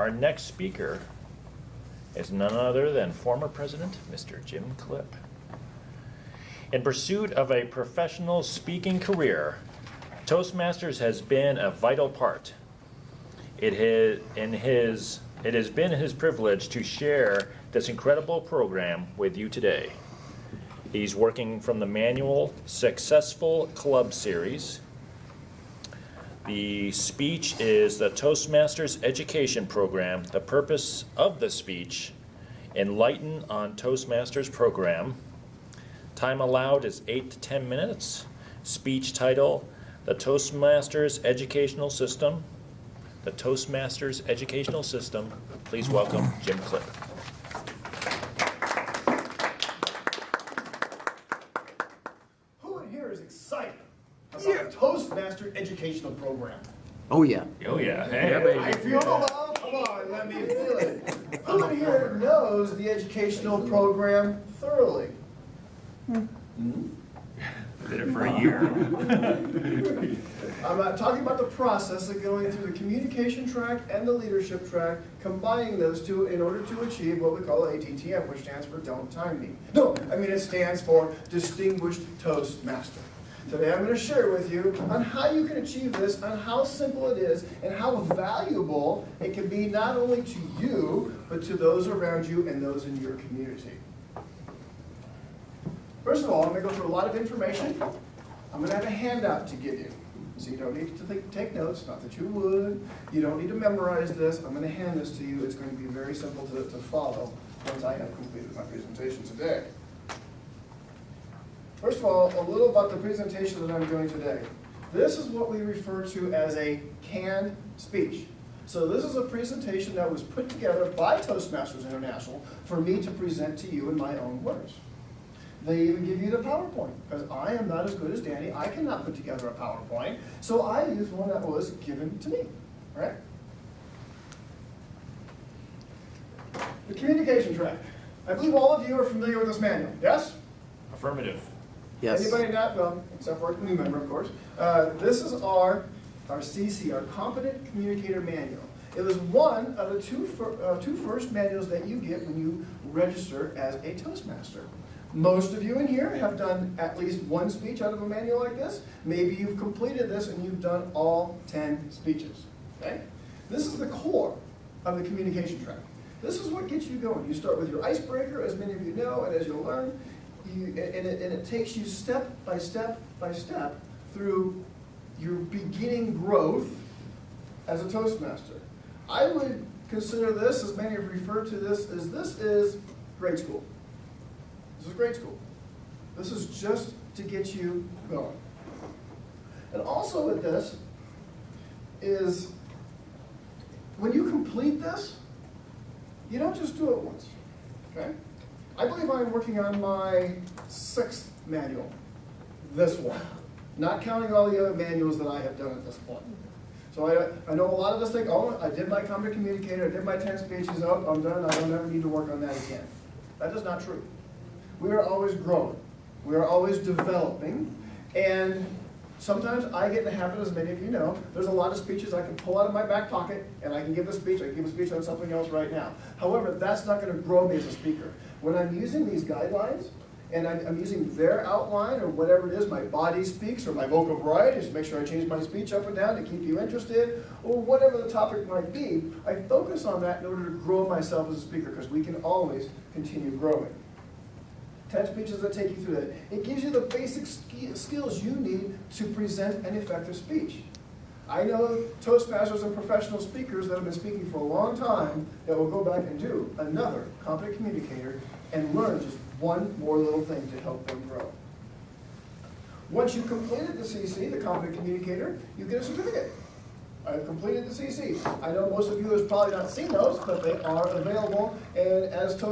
Our next speaker is none other than former President, Mr. Jim Kilpp. In pursuit of a professional speaking career, Toastmasters has been a vital part. It has been his privilege to share this incredible program with you today. He's working from the manual Successful Club series. The speech is the Toastmasters Education Program. The purpose of the speech, Enlighten on Toastmasters Program. Time allowed is 8 to 10 minutes. Speech title, The Toastmasters Educational System. The Toastmasters Educational System. Please welcome Jim Kilpp. Who in here is excited about the Toastmaster Educational Program? Oh yeah. Oh yeah. Hey. Yeah, baby. I feel the love. Come on, let me feel it. Who in here knows the educational program thoroughly? Did it for a year. I'm not talking about the process of going through the communication track and the leadership track, combining those two in order to achieve what we call ATTM, which stands for Don't Time Me. No, I mean it stands for Distinguished Toastmaster. Today I'm going to share with you on how you can achieve this, on how simple it is, and how valuable it can be not only to you, but to those around you and those in your community. First of all, I'm going to go through a lot of information. I'm going to have a handout to give you. So you don't need to take notes, not that you would. You don't need to memorize this. I'm going to hand this to you. It's going to be very simple to follow once I have completed my presentation today. First of all, a little about the presentation that I'm doing today. This is what we refer to as a canned speech. So this is a presentation that was put together by Toastmasters International for me to present to you in my own words. They even give you the PowerPoint, because I am not as good as Danny. I cannot put together a PowerPoint, so I used one that was given to me, all right? The communication track. I believe all of you are familiar with this manual, yes? Affirmative. Yes. Anybody not? Well, except for a new member, of course. This is our CC, our Competent Communicator Manual. It was one of the two first manuals that you get when you register as a Toastmaster. Most of you in here have done at least one speech out of a manual like this. Maybe you've completed this and you've done all 10 speeches. Okay? This is the core of the communication track. This is what gets you going. You start with your icebreaker, as many of you know, and as you'll learn, it takes you step by step by step through your beginning growth as a Toastmaster. I would consider this, as many have referred to this is grade school. This is grade school. This is just to get you going. And also with this is when you complete this, you don't just do it once, okay? I believe I'm working on my 6th manual, this one, not counting all the other manuals that I have done at this point. So I know a lot of us think, oh, I did my Competent Communicator, I did my 10 speeches, oh, I'm done, I don't ever need to work on that again. That is not true. We are always growing. We are always developing. And sometimes I get in the habit, as many of you know, there's a lot of speeches I can pull out of my back pocket and I can give a speech. I can give a speech on something else right now. However, that's not going to grow me as a speaker. When I'm using these guidelines and I'm using their outline or whatever it is, my body speaks or my vocal variety, just make sure I change my speech up and down to keep you interested, or whatever the topic might be, I focus on that in order to grow myself as a speaker, because we can always continue growing. 10 speeches that take you through that. It gives you the basic skills you need to present an effective speech. I know Toastmasters and professional speakers that have been speaking for a long time that will go back and do another Competent Communicator and learn just one more little thing to help them grow. Once you've completed the CC, the Competent Communicator, you get a certificate. I've completed the CC. I know most of you have probably not seen those, but they are available. And as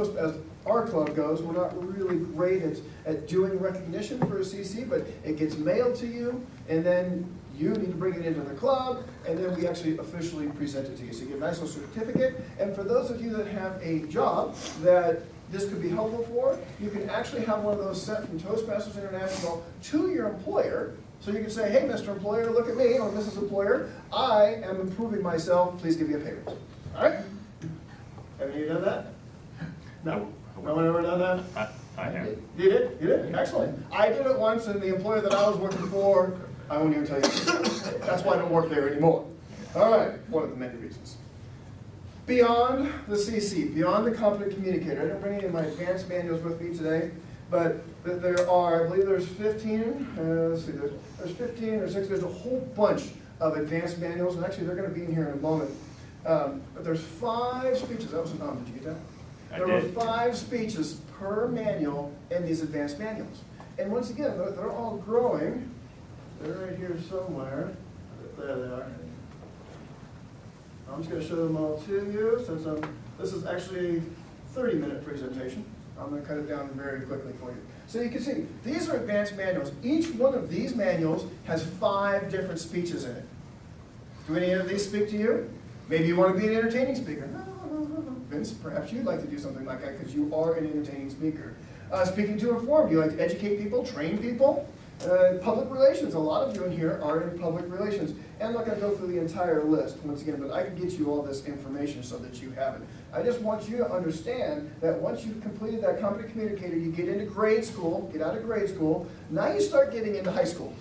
our club goes, we're not really great at doing recognition for a CC, but it gets mailed to you, and then you need to bring it into the club, and then we actually officially present it to you. So you get a nice little certificate. And for those of you that have a job that this could be helpful for, you can actually have one of those sent from Toastmasters International to your employer. So you can say, hey, Mr. Employer, look at me, or Mrs. Employer, I am improving myself, please give me a pay raise. All right? Have you done that? No? No. No one ever done that? I have. You did? You did? Excellent. I did it once, and the employer that I was working for, I won't even tell you. That's why I don't work there anymore. All right, one of the many reasons. Beyond the CC, beyond the competent communicator, I didn't bring any of my advanced manuals with me today, but there are, I believe there's 15, let's see, there's 15 or 6, there's a whole bunch of advanced manuals, and actually they're going to be in here in a moment. But there's 5 speeches. That was an did you get that? There were 5 speeches per manual in these advanced manuals. And once again, they're all growing. They're right here somewhere. There they are. I'm just going to show them all to you since this is actually a 30-minute presentation. I'm going to cut it down very quickly for you. So you can see, these are advanced manuals. Each one of these manuals has 5 different speeches in it. Do any of these speak to you? Maybe you want to be an entertaining speaker. No. Vince, perhaps you'd like to do something like that because you are an entertaining speaker. Speaking to inform, you like to educate people, train people. Public relations, a lot of you in here are in public relations. And I'm not going to go through the entire list once again, but I can get you all this information so that you have it. I just want you to understand that once you've completed that competent communicator, you get into grade school, get out of grade school, now you start getting into high school.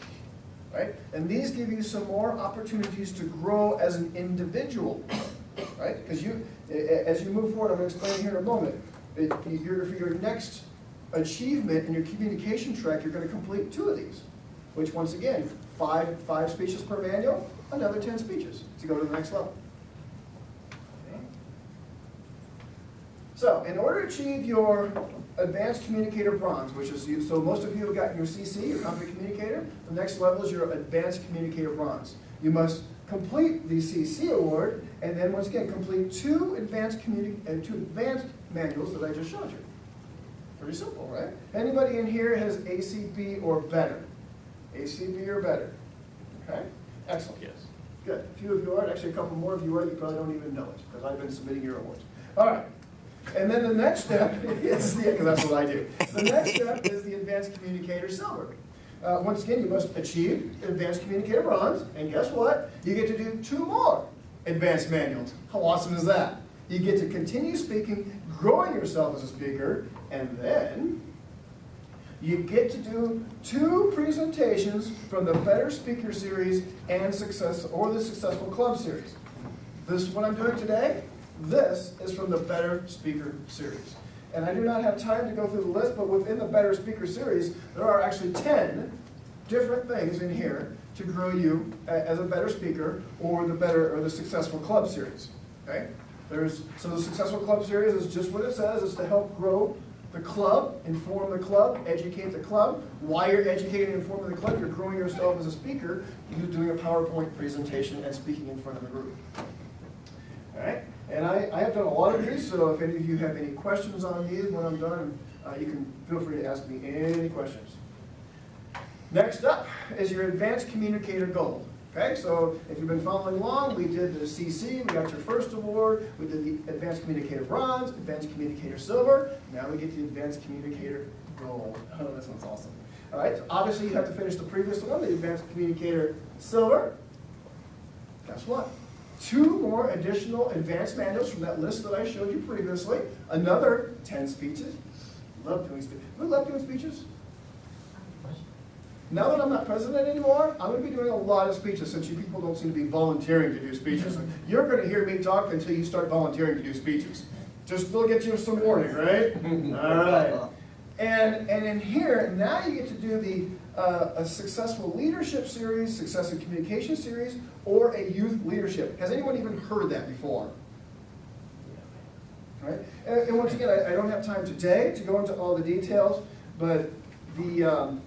Right? And these give you some more opportunities to grow as an individual. Right? Because as you move forward, I'm going to explain here in a moment, for your next achievement in your communication track, you're going to complete 2 of these, which once again, 5 speeches per manual, another 10 speeches to go to the next level. Okay. So, in order to achieve your advanced communicator bronze, which is so most of you have gotten your CC, your competent communicator. The next level is your advanced communicator bronze. You must complete the CC award, and then once again complete 2 advanced manuals that I just showed you. Pretty simple, right? Anybody in here has ACB or better? ACB or better? Okay, excellent. Yes. Good. A few of you are, actually a couple more of you are, you probably don't even know it, because I've been submitting your awards. All right. And then the next step is because that's what I do. The next step is the Advanced Communicator Silver. Once again, you must achieve Advanced Communicator Bronze, and guess what? You get to do 2 more advanced manuals. How awesome is that? You get to continue speaking, growing yourself as a speaker, and then you get to do 2 presentations from the Better Speaker Series and the Successful Club Series. This is what I'm doing today. This is from the Better Speaker Series. And I do not have time to go through the list, but within the Better Speaker Series, there are actually 10 different things in here to grow you as a better speaker, or the Successful Club Series. Okay? So the Successful Club Series is just what it says. It's to help grow the club, inform the club, educate the club. While you're educating and informing the club, you're growing yourself as a speaker. You're doing a PowerPoint presentation and speaking in front of a group. All right? And I have done a lot of these, so if any of you have any questions on these when I'm done, you can feel free to ask me any questions. Next up is your Advanced Communicator Gold. Okay, so if you've been following along, we did the CC, we got your first award, we did the Advanced Communicator Bronze, Advanced Communicator Silver, now we get the Advanced Communicator Gold. Oh, this one's awesome. All right, so obviously you have to finish the previous one, the Advanced Communicator Silver. Guess what? 2 more additional advanced manuals from that list that I showed you previously. Another 10 speeches. Love doing speeches. We love doing speeches. Now that I'm not president anymore, I'm going to be doing a lot of speeches since you people don't seem to be volunteering to do speeches. You're going to hear me talk until you start volunteering to do speeches. Just will get you some warning, right? All right. And in here, now you get to do the a Successful Leadership Series, Success in Communication Series, or a Youth Leadership. Has anyone even heard that before? Right? And once again, I don't have time today to go into all the details, but the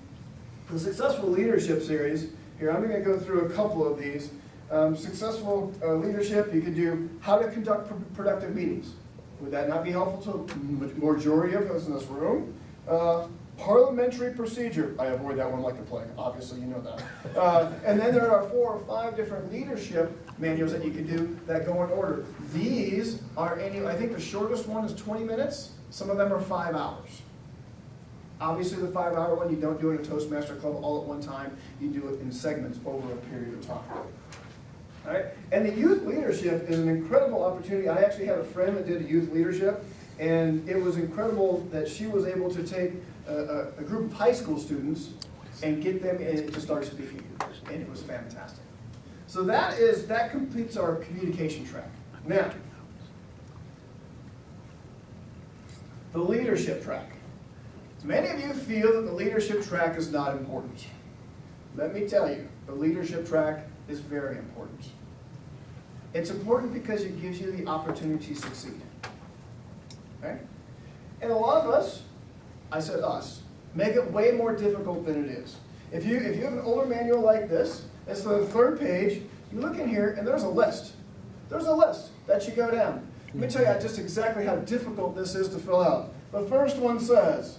Successful Leadership Series, here I'm going to go through a couple of these. Successful Leadership, you could do how to conduct productive meetings. Would that not be helpful to the majority of us in this room? Parliamentary procedure. I avoid that one like the plague. Obviously, you know that. And then there are 4 or 5 different leadership manuals that you can do that go in order. These are I think the shortest one is 20 minutes. Some of them are 5 hours. Obviously, the 5-hour one, you don't do it in a Toastmaster Club all at one time. You do it in segments over a period of time. All right? And the youth leadership is an incredible opportunity. I actually had a friend that did youth leadership, and it was incredible that she was able to take a group of high school students and get them in to start speaking. And it was fantastic. So that completes our communication track. Now, the leadership track. Many of you feel that the leadership track is not important. Let me tell you, the leadership track is very important. It's important because it gives you the opportunity to succeed. Okay? And a lot of us, I said us, make it way more difficult than it is. If you have an older manual like this, it's the third page, you look in here and there's a list. There's a list that you go down. Let me tell you just exactly how difficult this is to fill out. The first one says,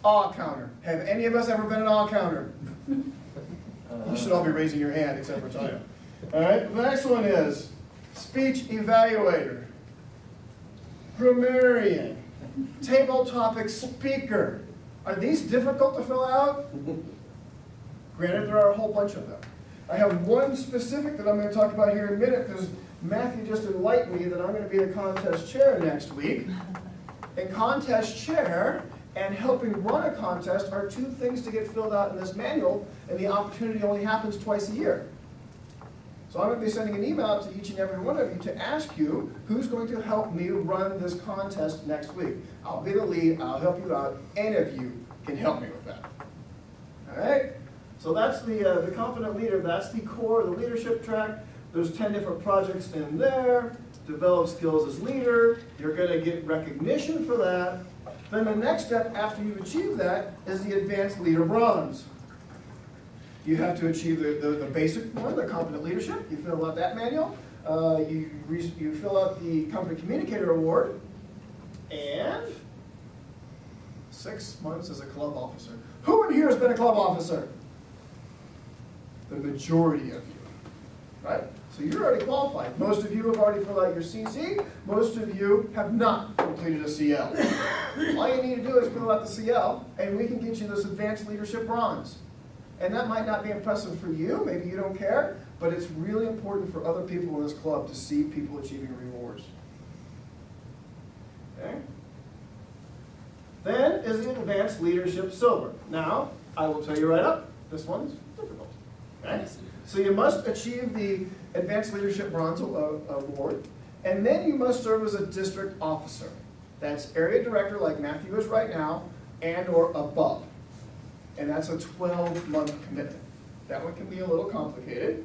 awe counter. Have any of us ever been an awe counter? You should all be raising your hand except for Tanya. All right, the next one is speech evaluator, grammarian, table topic speaker. Are these difficult to fill out? Granted, there are a whole bunch of them. I have one specific that I'm going to talk about here in a minute because Matthew just enlightened me that I'm going to be the contest chair next week. And contest chair and helping run a contest are two things to get filled out in this manual, and the opportunity only happens twice a year. So I'm going to be sending an email out to each and every one of you to ask you who's going to help me run this contest next week. I'll be the lead, I'll help you out, any of you can help me with that. All right? So that's the confident leader, that's the core of the leadership track. There's 10 different projects in there. Develop skills as leader. You're going to get recognition for that. Then the next step after you've achieved that is the advanced leader bronze. You have to achieve the basic one, the competent leadership. You fill out that manual. You fill out the competent communicator award. And 6 months as a club officer. Who in here has been a club officer? The majority of you, right? So you're already qualified. Most of you have already filled out your CC. Most of you have not completed a CL. All you need to do is fill out the CL, and we can get you this advanced leadership bronze. And that might not be impressive for you. Maybe you don't care, but it's really important for other people in this club to see people achieving rewards. Okay? Then is the advanced leadership silver. Now, I will tell you right up, this one's difficult. Okay? So you must achieve the Advanced Leadership Bronze Award, and then you must serve as a district officer. That's area director like Matthew is right now, and or above. And that's a 12-month commitment. That one can be a little complicated.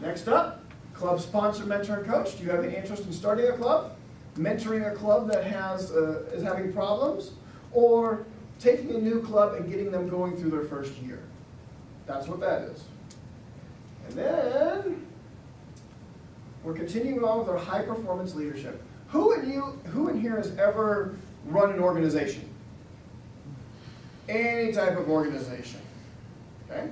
Next up, club sponsor, mentor, and coach. Do you have any interest in starting a club? Mentoring a club that is having problems? Or taking a new club and getting them going through their first year? That's what that is. And then we're continuing on with our high performance leadership. Who in here has ever run an organization? Any type of organization. Okay?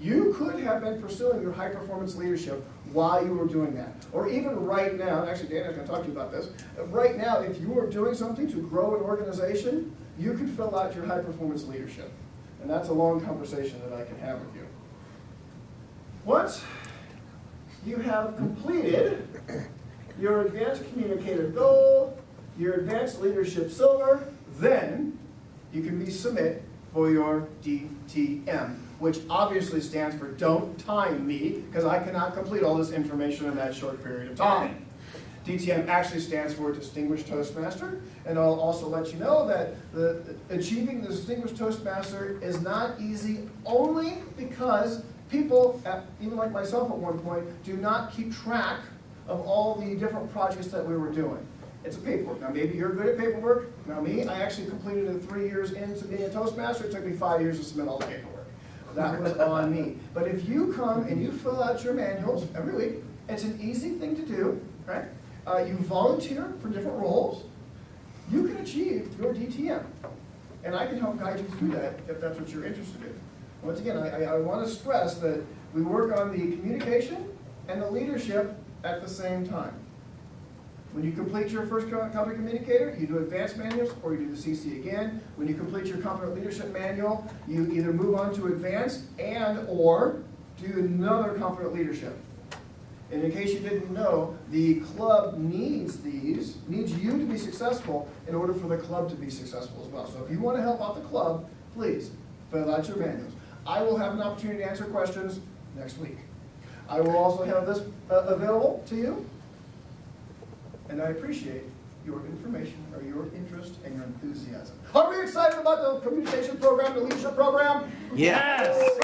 You could have been pursuing your high performance leadership while you were doing that. Or even right now, actually Dana's going to talk to you about this. Right now, if you are doing something to grow an organization, you can fill out your high performance leadership. And that's a long conversation that I can have with you. Once you have completed your advanced communicator gold, your advanced leadership silver, then you can be submit for your DTM, which obviously stands for don't time me, because I cannot complete all this information in that short period of time. DTM actually stands for Distinguished Toastmaster, and I'll also let you know that achieving the Distinguished Toastmaster is not easy only because people, even like myself at one point, do not keep track of all the different projects that we were doing. It's a paperwork. Now maybe you're good at paperwork. Now me, I actually completed it 3 years into being a Toastmaster. It took me 5 years to submit all the paperwork. That was on me. But if you come and you fill out your manuals every week, it's an easy thing to do, right? You volunteer for different roles, you can achieve your DTM. And I can help guide you through that if that's what you're interested in. Once again, I want to stress that we work on the communication and the leadership at the same time. When you complete your first competent communicator, you do advanced manuals or you do the CC again. When you complete your competent leadership manual, you either move on to advanced and or do another competent leadership. And in case you didn't know, the club needs these, needs you to be successful in order for the club to be successful as well. So if you want to help out the club, please fill out your manuals. I will have an opportunity to answer questions next week. I will also have this available to you. And I appreciate your information, or your interest, and your enthusiasm. Are we excited about the communication program, the leadership program? Yeah. Yes.